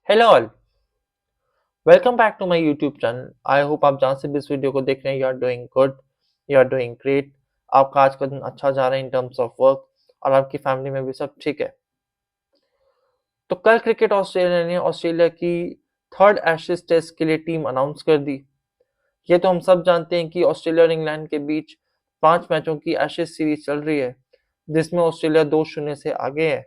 Hello all, welcome back to my YouTube channel. I hope आप जहाँ से भी इस वीडियो को देख रहे हैं, you are doing good, you are doing great. आपका आज का दिन अच्छा जा रहा है इन टर्म्स ऑफ वर्क और आपकी फैमिली में भी सब ठीक है। तो कल क्रिकेट ऑस्ट्रेलिया ने ऑस्ट्रेलिया की थर्ड एशेज टेस्ट के लिए टीम अनाउंस कर दी। ये तो हम सब जानते हैं कि ऑस्ट्रेलिया और इंग्लैंड के बीच 5 मैचों की एशेज सीरीज चल रही है, जिसमें ऑस्ट्रेलिया 2-0 से आगे है।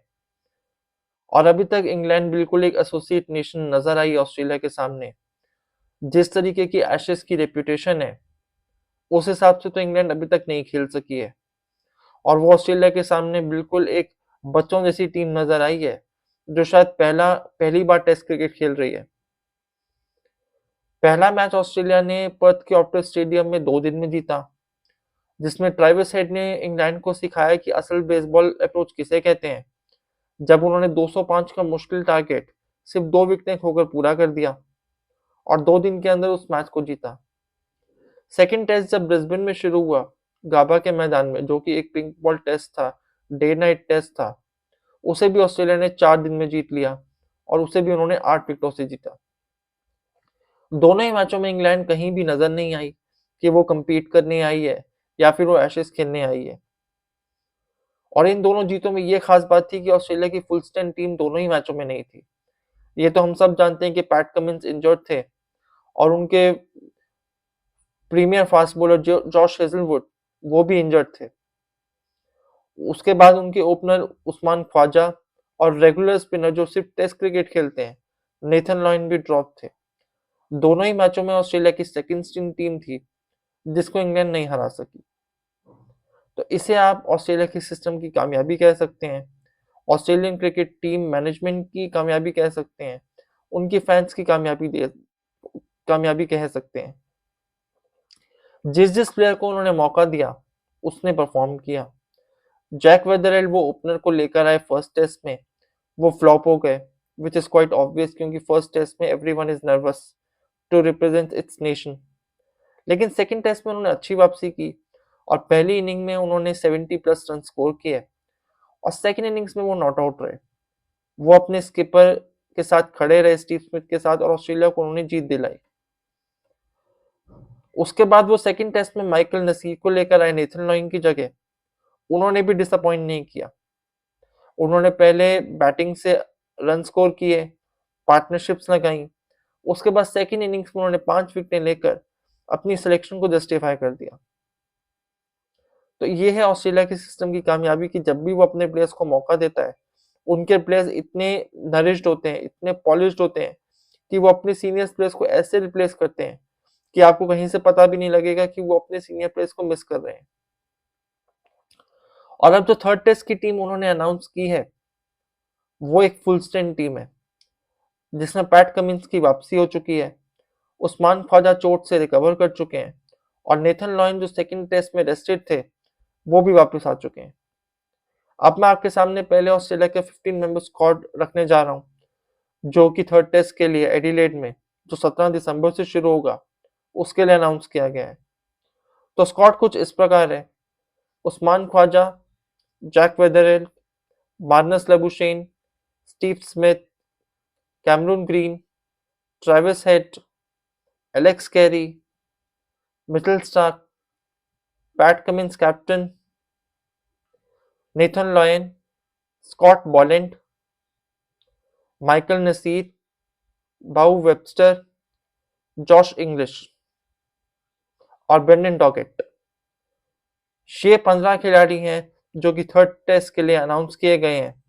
और अभी तक इंग्लैंड बिल्कुल एक एसोसिएट नेशन नजर आई ऑस्ट्रेलिया के सामने। जिस तरीके की एशेज की रेपुटेशन है, उस हिसाब से तो इंग्लैंड अभी तक नहीं खेल सकी है। और वो ऑस्ट्रेलिया के सामने बिल्कुल एक बच्चों जैसी टीम नजर आई है, जो शायद पहली बार टेस्ट क्रिकेट खेल रही है। पहला मैच ऑस्ट्रेलिया ने पर्थ के ऑप्टस स्टेडियम में 2 दिन में जीता, जिसमें ट्रेविस हेड ने इंग्लैंड को सिखाया कि असल बेसबॉल अप्रोच किसे कहते हैं, जब उन्होंने 205 का मुश्किल टारगेट सिर्फ 2 विकेटें खोकर पूरा कर दिया और 2 दिन के अंदर उस मैच को जीता। सेकंड टेस्ट जब ब्रिस्बेन में शुरू हुआ, गाबा के मैदान में, जो कि एक पिंक बॉल टेस्ट था, डे नाइट टेस्ट था, उसे भी ऑस्ट्रेलिया ने 4 दिन में जीत लिया और उसे भी उन्होंने 8 विकेटों से जीता। दोनों ही मैचों में इंग्लैंड कहीं भी नजर नहीं आई कि वो compete करने आई है या फिर वो एशेज खेलने आई है। और इन दोनों जीतों में ये खास बात थी कि ऑस्ट्रेलिया की फुल स्ट्रेंथ टीम दोनों ही मैचों में नहीं थी। ये तो हम सब जानते हैं कि पैट कमिंस इंजर्ड थे और उनके premier fast bowler Josh Hazlewood वो भी इंजर्ड थे। उसके बाद उनके ओपनर उस्मान ख्वाजा और रेगुलर स्पिनर जो सिर्फ टेस्ट क्रिकेट खेलते हैं, नेथन लॉयन भी ड्रॉप थे। दोनों ही मैचों में ऑस्ट्रेलिया की सेकंड स्ट्रिंग टीम थी, जिसको इंग्लैंड नहीं हरा सकी। तो इसे आप ऑस्ट्रेलिया के सिस्टम की कामयाबी कह सकते हैं, ऑस्ट्रेलियन क्रिकेट टीम मैनेजमेंट की कामयाबी कह सकते हैं, उनकी फैंस की कामयाबी कह सकते हैं। जिस जिस प्लेयर को उन्होंने मौका दिया, उसने परफॉर्म किया। जैक वेदरएल वो ओपनर को लेकर आए फर्स्ट टेस्ट में, वो फ्लॉप हो गए, विच इज क्वाइट ऑब्वियस क्योंकि फर्स्ट टेस्ट में everyone is nervous to represent its nation. लेकिन सेकंड टेस्ट में उन्होंने अच्छी वापसी की और पहली इनिंग में उन्होंने 70+ रन स्कोर किए और सेकंड इनिंग्स में वो नॉट आउट रहे। वो अपने स्किपर के साथ खड़े रहे, स्टीव स्मिथ के साथ, और ऑस्ट्रेलिया को उन्होंने जीत दिलाई। उसके बाद वो सेकंड टेस्ट में माइकल नसीर को लेकर आए नेथन लॉयन की जगह। उन्होंने भी डिसअपॉइंट नहीं किया। उन्होंने पहले बैटिंग से रन स्कोर किए, पार्टनरशिप्स लगाई। उसके बाद सेकंड इनिंग्स में उन्होंने 5 विकेटें लेकर अपनी सिलेक्शन को जस्टिफाई कर दिया। तो ये है ऑस्ट्रेलिया के सिस्टम की कामयाबी कि जब भी वो अपने प्लेयर्स को मौका देता है, उनके प्लेयर्स इतने नरिश्ड होते हैं, इतने पॉलिश्ड होते हैं कि वो अपने सीनियर प्लेयर्स को ऐसे रिप्लेस करते हैं कि आपको कहीं से पता भी नहीं लगेगा कि वो अपने सीनियर प्लेयर्स को मिस कर रहे हैं। और अब जो थर्ड टेस्ट की टीम उन्होंने अनाउंस की है, वो एक फुल स्ट्रेंथ टीम है, जिसमें पैट कमिंस की वापसी हो चुकी है, उस्मान ख्वाजा चोट से रिकवर कर चुके हैं और नेथन लॉयन जो सेकंड टेस्ट में रेस्टेड थे, वो भी वापस आ चुके हैं। अब मैं आपके सामने पहले ऑस्ट्रेलिया के 15 मेंबर स्क्वाड रखने जा रहा हूँ, जो कि थर्ड टेस्ट के लिए एडिलेड में, जो 17 दिसंबर से शुरू होगा, उसके लिए अनाउंस किया गया है। तो स्क्वाड कुछ इस प्रकार है: Usman Khawaja, Jake Weatherald, Marnus Labuschagne, Steve Smith, Cameron Green, Travis Head, Alex Carey, Mitchell Starc, Pat Cummins captain, Nathan Lyon, Scott Boland, Michael Neser, Beau Webster, Josh Inglis और ब्रेंडन डॉगेट। ये 15 खिलाड़ी हैं जो कि थर्ड टेस्ट के लिए announce किए गए हैं।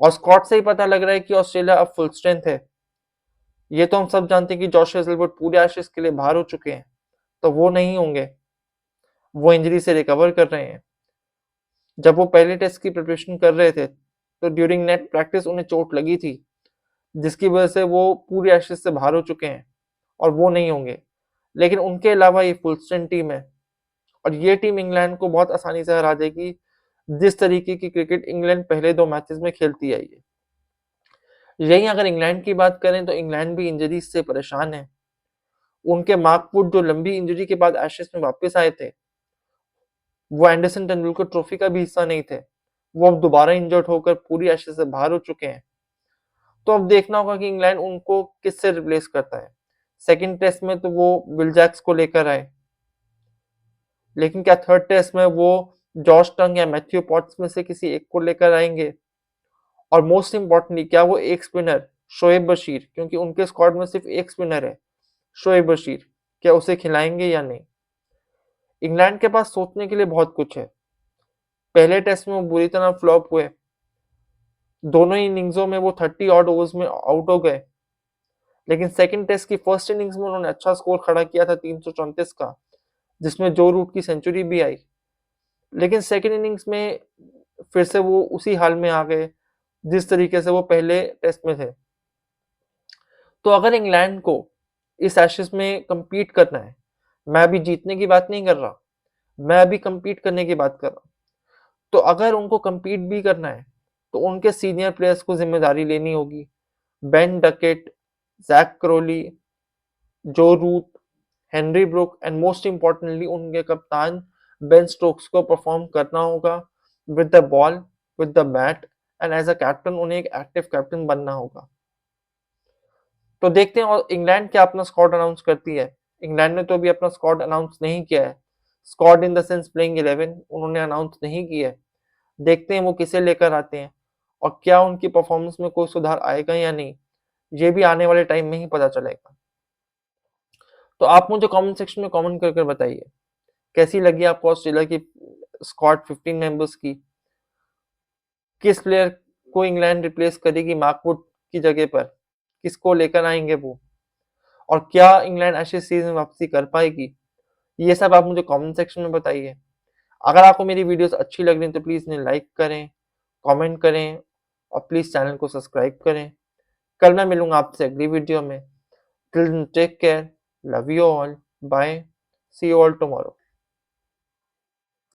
और स्कॉट से ही पता लग रहा है कि ऑस्ट्रेलिया अब फुल स्ट्रेंथ है। ये तो हम सब जानते हैं कि जॉश हेजलवुड पूरे एशेज के लिए बाहर हो चुके हैं, तो वो नहीं होंगे, वो इंजरी से रिकवर कर रहे हैं। जब वो पहले टेस्ट की प्रिपरेशन कर रहे थे, तो ड्यूरिंग नेट प्रैक्टिस उन्हें चोट लगी थी, जिसकी वजह से वो पूरे एशेज से बाहर हो चुके हैं और वो नहीं होंगे। लेकिन उनके अलावा ये फुल स्ट्रेंथ टीम है और ये टीम इंग्लैंड को बहुत आसानी से हरा देगी, जिस तरीके की क्रिकेट इंग्लैंड पहले 2 मैचेस में खेलती आई है। यही अगर इंग्लैंड की बात करें तो इंग्लैंड भी इंजरी से परेशान है। उनके मार्क वुड जो लंबी इंजरी के बाद एशेज में वापस आए थे, वो एंडरसन तेंदुलकर ट्रॉफी का भी हिस्सा नहीं थे। वो अब दोबारा इंजर्ड होकर पूरी एशेज से बाहर हो चुके हैं। तो अब देखना होगा कि इंग्लैंड उनको किससे रिप्लेस करता है। सेकंड टेस्ट में तो वो विल जैक्स को लेकर आए, लेकिन क्या थर्ड टेस्ट में वो जॉश टंग या मैथ्यू पॉट्स में से किसी एक को लेकर आएंगे? और मोस्ट इंपॉर्टेंटली क्या वो एक स्पिनर शोएब बशीर, क्योंकि उनके स्क्वाड में सिर्फ एक स्पिनर है शोएब बशीर, क्या उसे खिलाएंगे या नहीं? इंग्लैंड के पास सोचने के लिए बहुत कुछ है। पहले टेस्ट में वो बुरी तरह फ्लॉप हुए, दोनों ही इनिंग्सों में वो 30 ऑड ओवर्स में आउट हो गए, लेकिन सेकंड टेस्ट की फर्स्ट इनिंग्स में उन्होंने अच्छा स्कोर खड़ा किया था 334 का, जिसमें जो रूट की सेंचुरी भी आई। लेकिन सेकंड इनिंग्स में फिर से वो उसी हाल में आ गए जिस तरीके से वो पहले टेस्ट में थे। तो अगर इंग्लैंड को इस एशेज में compete करना है, मैं अभी जीतने की बात नहीं कर रहा, मैं अभी compete करने की बात कर रहा हूँ, तो अगर उनको compete भी करना है तो उनके सीनियर प्लेयर्स को जिम्मेदारी लेनी होगी। Ben Duckett, Jack Crawley, Joe Root, Henry Brook and most importantly उनके कप्तान बेन स्टोक्स को परफॉर्म करना होगा with the ball, with the bat, and as a captain उन्हें एक एक्टिव कैप्टन बनना होगा। तो देखते हैं और इंग्लैंड क्या अपना स्क्वाड अनाउंस करती है। इंग्लैंड ने तो अभी अपना स्क्वाड अनाउंस नहीं किया है, squad in the sense playing 11 उन्होंने अनाउंस नहीं किया है। देखते हैं वो किसे लेकर आते हैं और क्या उनकी परफॉर्मेंस में कोई सुधार आएगा या नहीं, ये भी आने वाले टाइम में ही पता चलेगा। तो आप मुझे कमेंट सेक्शन में कमेंट कर कर बताइए कैसी लगी आपको ऑस्ट्रेलिया की स्क्वाड 15 मेंबर्स की। किस प्लेयर को इंग्लैंड रिप्लेस करेगी मार्कवुड की जगह पर, किसको लेकर आएंगे वो, और क्या इंग्लैंड एशेज सीरीज में वापसी कर पाएगी, ये सब आप मुझे कमेंट सेक्शन में बताइए। अगर आपको मेरी वीडियोस अच्छी लग रही हैं तो प्लीज़ इन्हें लाइक करें, कमेंट करें और प्लीज़ चैनल को सब्सक्राइब करें। कल मैं मिलूंगा आपसे अगली वीडियो में। Till then take care, love you all, bye, see you all tomorrow.